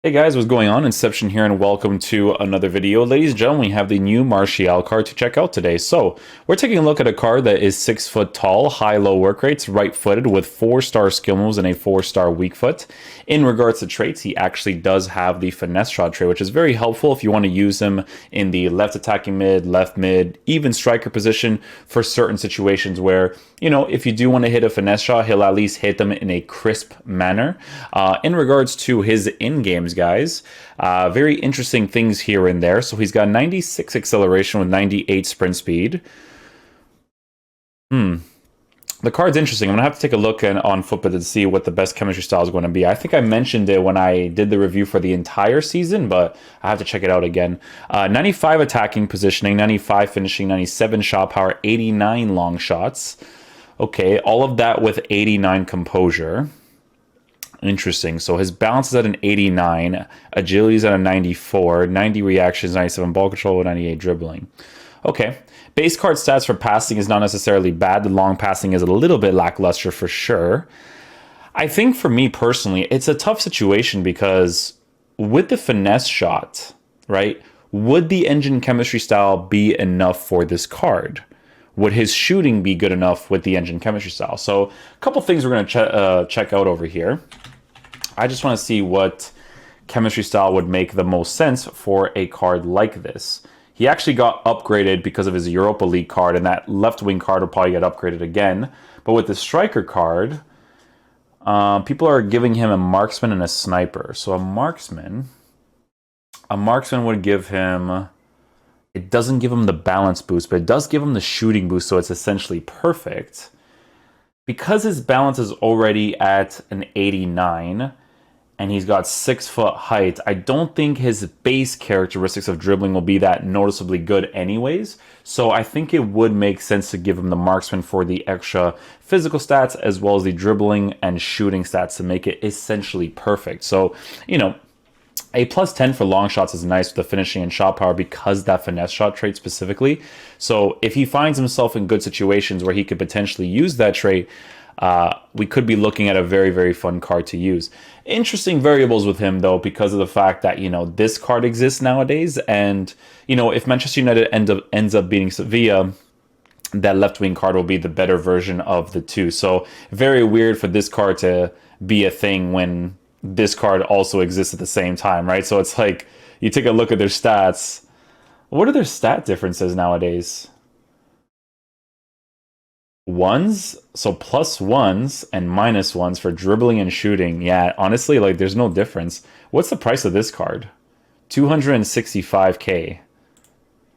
Hey guys, what's going on? Inception here, and welcome to another video. Ladies and gentlemen, we have the new Martial card to check out today. So, we're taking a look at a card that is 6 foot tall, high-low work rates, right-footed, with 4-star skill moves and a 4-star weak foot. In regards to traits, he actually does have the finesse shot trait, which is very helpful if you want to use him in the left attacking mid, even striker position for certain situations where, if you do want to hit a finesse shot, he'll at least hit them in a crisp manner. In regards to his in-games, guys, very interesting things here and there. So he's got 96 acceleration with 98 sprint speed. The card's interesting. I'm going to have to take a look on Football to see what the best chemistry style is going to be. I think I mentioned it when I did the review for the entire season, but I have to check it out again. 95 attacking positioning, 95 finishing, 97 shot power, 89 long shots. Okay, all of that with 89 composure. Interesting. So his balance is at an 89, agility is at a 94, 90 reactions, 97 ball control, 98 dribbling. Okay. Base card stats for passing is not necessarily bad. The long passing is a little bit lackluster for sure. I think for me personally, it's a tough situation because with the finesse shot, right, would the engine chemistry style be enough for this card? Would his shooting be good enough with the engine chemistry style? So a couple things we're going to check out over here. I just want to see what chemistry style would make the most sense for a card like this. He actually got upgraded because of his Europa League card, and that left wing card will probably get upgraded again. But with the striker card, people are giving him a marksman and a sniper. So a marksman would give him... It doesn't give him the balance boost, but it does give him the shooting boost, so it's essentially perfect. Because his balance is already at an 89, and he's got 6 foot height, I don't think his base characteristics of dribbling will be that noticeably good anyways. So I think it would make sense to give him the marksman for the extra physical stats as well as the dribbling and shooting stats to make it essentially perfect. So, a plus 10 for long shots is nice with the finishing and shot power because that finesse shot trait specifically. So if he finds himself in good situations where he could potentially use that trait, we could be looking at a very, very fun card to use. Interesting variables with him, though, because of the fact that, this card exists nowadays. And, if Manchester United ends up beating Sevilla, that left wing card will be the better version of the two. So very weird for this card to be a thing when this card also exists at the same time, right? So it's like you take a look at their stats. What are their stat differences nowadays? Ones, so plus ones and minus ones for dribbling and shooting. Yeah, honestly, like there's no difference. What's the price of this card? 265k.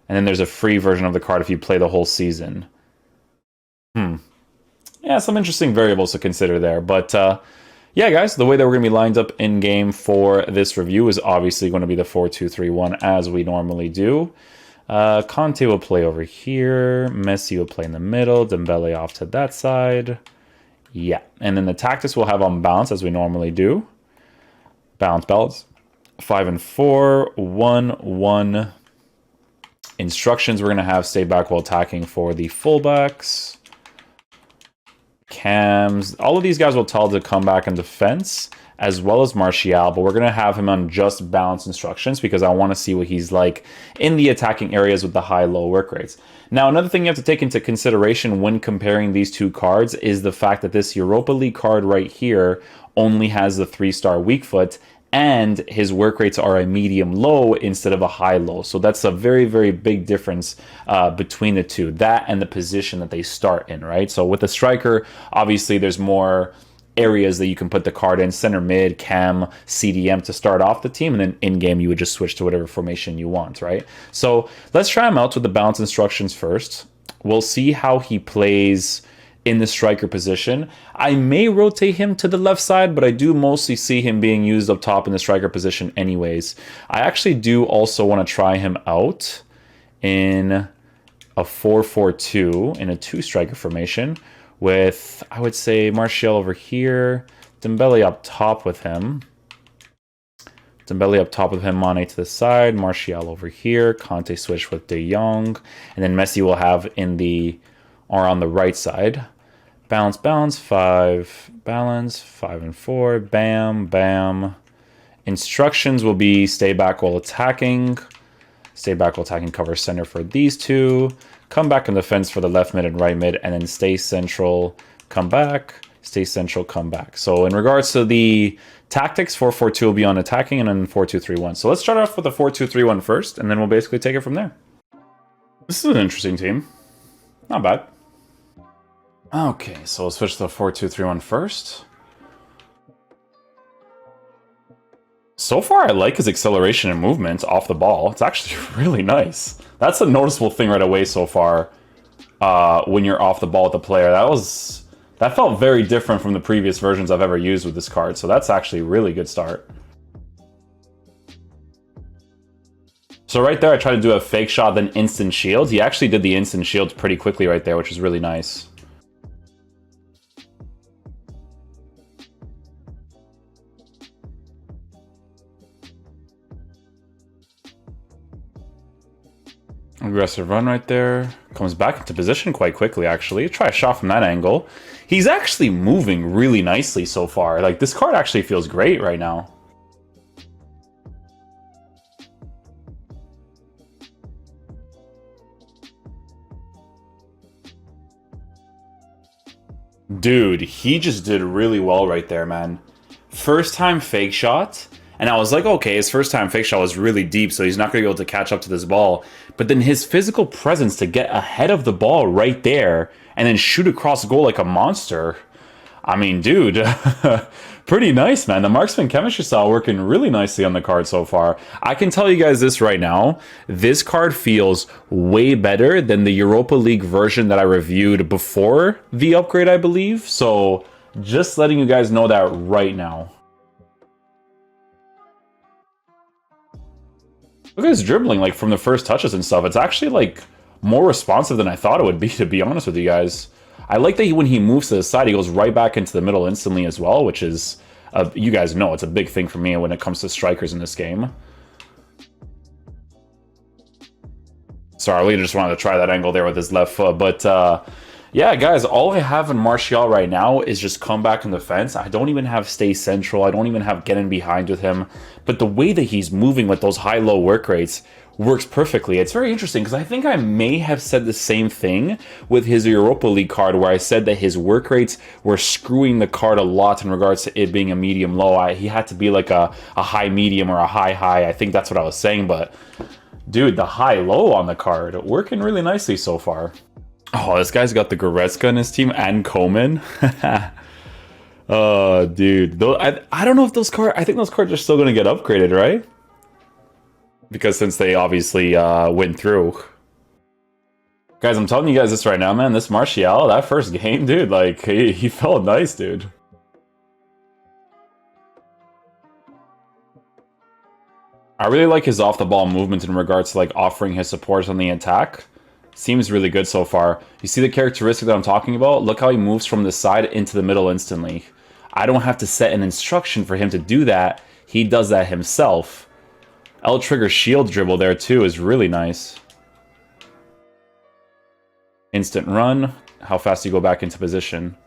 And then there's a free version of the card if you play the whole season. Yeah, some interesting variables to consider there. But yeah, guys, the way that we're going to be lined up in game for this review is obviously going to be the 4-2-3-1 as we normally do. Conte will play over here. Messi will play in the middle. Dembele off to that side. Yeah, and then the tactics we'll have on balance as we normally do. Balance. 5 and 4, 1-1. Instructions we're going to have stay back while attacking for the fullbacks. Cams, all of these guys will tell to come back in defense as well as Martial, but we're going to have him on just balance instructions because I want to see what he's like in the attacking areas with the high-low work rates. Now, another thing you have to take into consideration when comparing these two cards is the fact that this Europa League card right here only has the 3-star weak foot, and his work rates are a medium-low instead of a high-low. So that's a very, very big difference between the two. That and the position that they start in, right? So with a striker, obviously there's more areas that you can put the card in, center mid, cam, CDM to start off the team, and then in-game you would just switch to whatever formation you want, right? So let's try him out with the balance instructions first. We'll see how he plays in the striker position. I may rotate him to the left side, but I do mostly see him being used up top in the striker position anyways. I actually do also want to try him out in a 4-4-2 in a 2-striker formation with, I would say, Martial over here, Dembele up top with him. Mane to the side, Martial over here, Conte switch with De Jong, and then Messi will have on the right side. Balance, 5 and 4, bam, bam. Instructions will be stay back while attacking. Stay back while attacking, cover center for these two. Come back in defense for the left mid and right mid, and then stay central, come back, stay central, come back. So in regards to the tactics, 4-4-2 will be on attacking, and then 4-2-3-1. So let's start off with the 4-2-3-1 first, and then we'll basically take it from there. This is an interesting team. Not bad. Okay, so we'll switch to the 4-2-3-1 first. So far, I like his acceleration and movement off the ball. It's actually really nice. That's a noticeable thing right away so far when you're off the ball with the player. That felt very different from the previous versions I've ever used with this card, so that's actually a really good start. So right there, I tried to do a fake shot, then instant shield. He actually did the instant shield pretty quickly right there, which is really nice. Aggressive run right there. Comes back into position quite quickly, actually. Try a shot from that angle. He's actually moving really nicely so far. Like, this card actually feels great right now. Dude, he just did really well right there, man. First time fake shot. And I was like, okay, his first time fake shot was really deep, so he's not going to be able to catch up to this ball. But then his physical presence to get ahead of the ball right there and then shoot across the goal like a monster. I mean, dude, pretty nice, man. The marksman chemistry style working really nicely on the card so far. I can tell you guys this right now. This card feels way better than the Europa League version that I reviewed before the upgrade, I believe. So just letting you guys know that right now. Look at his dribbling, like, from the first touches and stuff. It's actually, like, more responsive than I thought it would be, to be honest with you guys. I like that when he moves to the side, he goes right back into the middle instantly as well, which is, you guys know, it's a big thing for me when it comes to strikers in this game. Sorry, we just wanted to try that angle there with his left foot, but, yeah, guys, all I have in Martial right now is just come back in defense. I don't even have stay central. I don't even have get in behind with him. But the way that he's moving with those high-low work rates works perfectly. It's very interesting because I think I may have said the same thing with his Europa League card where I said that his work rates were screwing the card a lot in regards to it being a medium-low. He had to be like a high-medium or a high-high. I think that's what I was saying. But, dude, the high-low on the card working really nicely so far. Oh, this guy's got the Goretzka in his team and Koeman. Oh, dude. I don't know if those cards... I think those cards are still going to get upgraded, right? Because since they obviously went through. Guys, I'm telling you guys this right now, man. This Martial, that first game, dude, like, he felt nice, dude. I really like his off-the-ball movement in regards to, like, offering his support on the attack. Seems really good so far. You see the characteristic that I'm talking about? Look how he moves from the side into the middle instantly. I don't have to set an instruction for him to do that. He does that himself. L-trigger shield dribble there too is really nice. Instant run. How fast you go back into position.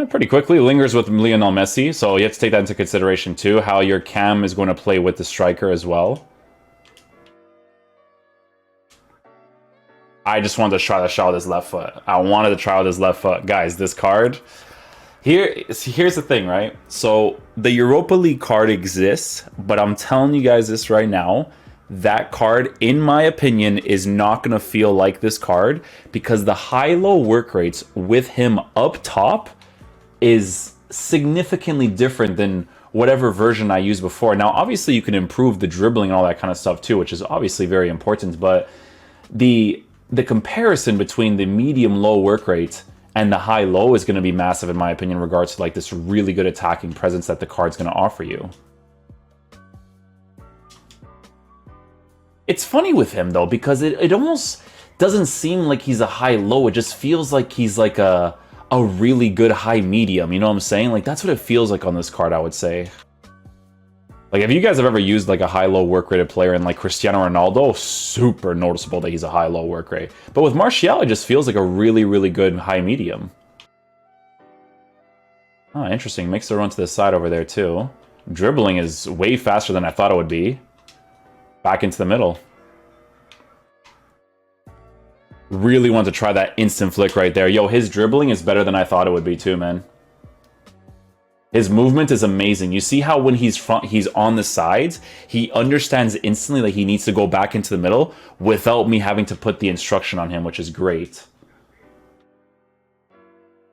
Pretty quickly. Lingers with Lionel Messi. So you have to take that into consideration too. How your cam is going to play with the striker as well. I just wanted to try the shot with his left foot. I wanted to try with his left foot. Guys, this card... Here's the thing, right? So, the Europa League card exists, but I'm telling you guys this right now. That card, in my opinion, is not going to feel like this card because the high-low work rates with him up top is significantly different than whatever version I used before. Now, obviously, you can improve the dribbling and all that kind of stuff too, which is obviously very important, but the comparison between the medium-low work rate and the high-low is going to be massive, in my opinion, in regards to like this really good attacking presence that the card's going to offer you. It's funny with him, though, because it almost doesn't seem like he's a high-low. It just feels like he's like a really good high-medium. You know what I'm saying? Like, that's what it feels like on this card, I would say. Like, if you guys have ever used, like, a high-low work-rated player in, like, Cristiano Ronaldo, super noticeable that he's a high-low work rate. But with Martial, it just feels like a really, really good high-medium. Oh, interesting. Makes the run to the side over there, too. Dribbling is way faster than I thought it would be. Back into the middle. Really want to try that instant flick right there. Yo, his dribbling is better than I thought it would be too, man. His movement is amazing. You see how when he's on the sides, he understands instantly that he needs to go back into the middle without me having to put the instruction on him, which is great.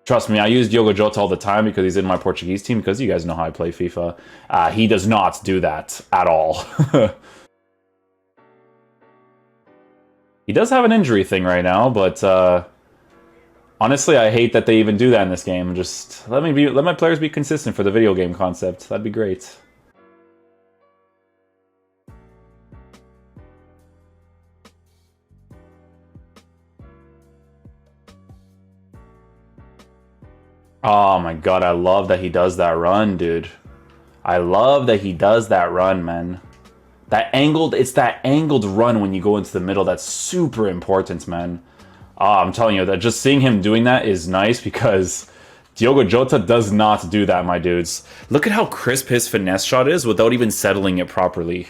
Trust me, I use Diogo Jota all the time because he's in my Portuguese team, because you guys know how I play FIFA. He does not do that at all. He does have an injury thing right now, but honestly, I hate that they even do that in this game. Just let my players be consistent for the video game concept. That'd be great. Oh my god, I love that he does that run, dude. I love that he does that run, man. It's that angled run when you go into the middle that's super important, man. I'm telling you, that just seeing him doing that is nice because Diogo Jota does not do that, my dudes. Look at how crisp his finesse shot is without even settling it properly.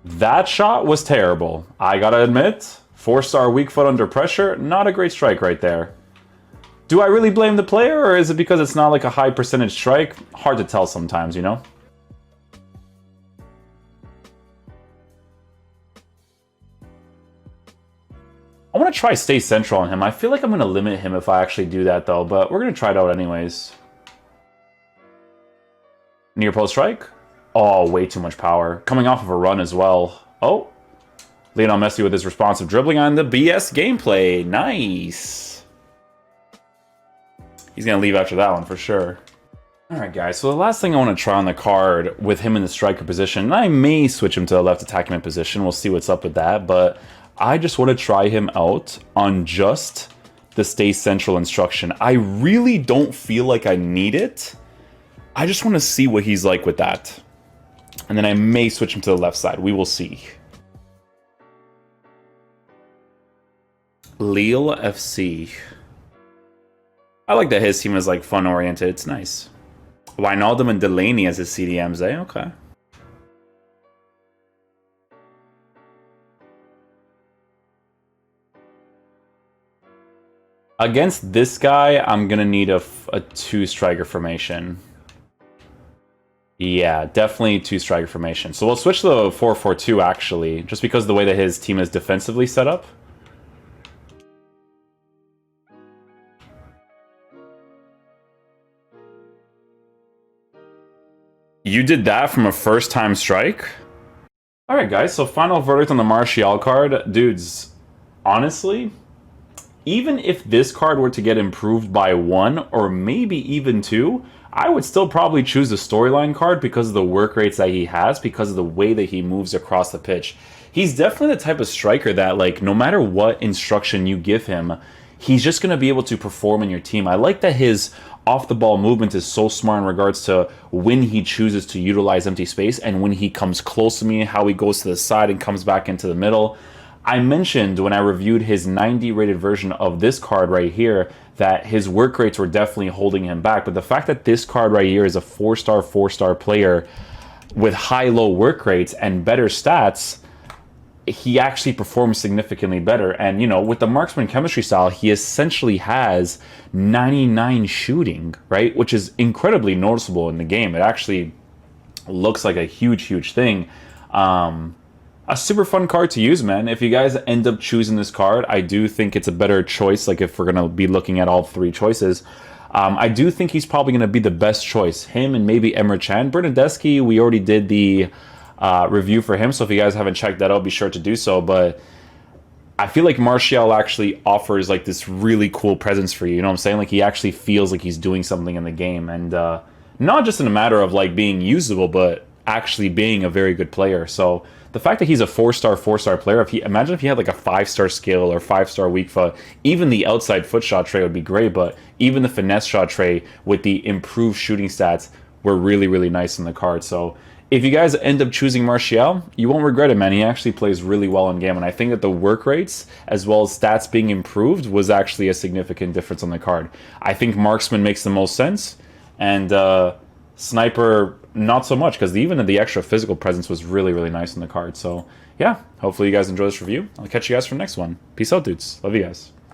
That shot was terrible. I gotta admit, 4-star weak foot under pressure, not a great strike right there. Do I really blame the player, or is it because it's not like a high percentage strike? Hard to tell sometimes, you know? I want to try stay central on him. I feel like I'm going to limit him if I actually do that, though, but we're going to try it out anyways. Near post strike? Oh, way too much power. Coming off of a run as well. Oh. Lionel Messi with his responsive dribbling on the BS gameplay. Nice. He's going to leave after that one for sure. Alright guys, so the last thing I want to try on the card with him in the striker position, and I may switch him to the left attacking mid position, we'll see what's up with that, but I just want to try him out on just the stay central instruction. I really don't feel like I need it. I just want to see what he's like with that. And then I may switch him to the left side. We will see. Lille FC. I like that his team is like fun oriented. It's nice. Wijnaldum and Delaney as his CDMs, eh? Okay. Against this guy, I'm going to need a two-striker formation. Yeah, definitely two-striker formation. So we'll switch to the 4-4-2, actually, just because of the way that his team is defensively set up. You did that from a first-time strike? Alright, guys, so final verdict on the Martial card. Dudes, honestly, even if this card were to get improved by 1 or maybe even 2, I would still probably choose the storyline card because of the work rates that he has, because of the way that he moves across the pitch. He's definitely the type of striker that, like, no matter what instruction you give him, he's just going to be able to perform in your team. I like that his off-the-ball movement is so smart in regards to when he chooses to utilize empty space and when he comes close to me, how he goes to the side and comes back into the middle. I mentioned when I reviewed his 90 rated version of this card right here that his work rates were definitely holding him back. But the fact that this card right here is a 4-star player with high-low work rates and better stats, he actually performs significantly better. And, you know, with the marksman chemistry style, he essentially has 99 shooting, right? Which is incredibly noticeable in the game. It actually looks like a huge thing. A super fun card to use, man. If you guys end up choosing this card, I do think it's a better choice. Like, if we're going to be looking at all 3 choices, I do think he's probably going to be the best choice. Him and maybe Emre Can. Bernadeschi, we already did the review for him, so if you guys haven't checked that out, be sure to do so. But I feel like Martial actually offers like this really cool presence for you. You know what I'm saying? Like, he actually feels like he's doing something in the game, and not just in a matter of like being usable, but actually being a very good player. So the fact that he's a 4-star player, imagine if he had like a 5-star skill or 5-star weak foot, even the outside foot shot tray would be great, but even the finesse shot tray with the improved shooting stats were really nice in the card. So if you guys end up choosing Martial, you won't regret it, man. He actually plays really well in game, and I think that the work rates as well as stats being improved was actually a significant difference on the card. I think Marksman makes the most sense, and Sniper not so much, because even the extra physical presence was really, really nice in the card. So yeah, hopefully you guys enjoy this review. I'll catch you guys for the next one. Peace out, dudes. Love you guys.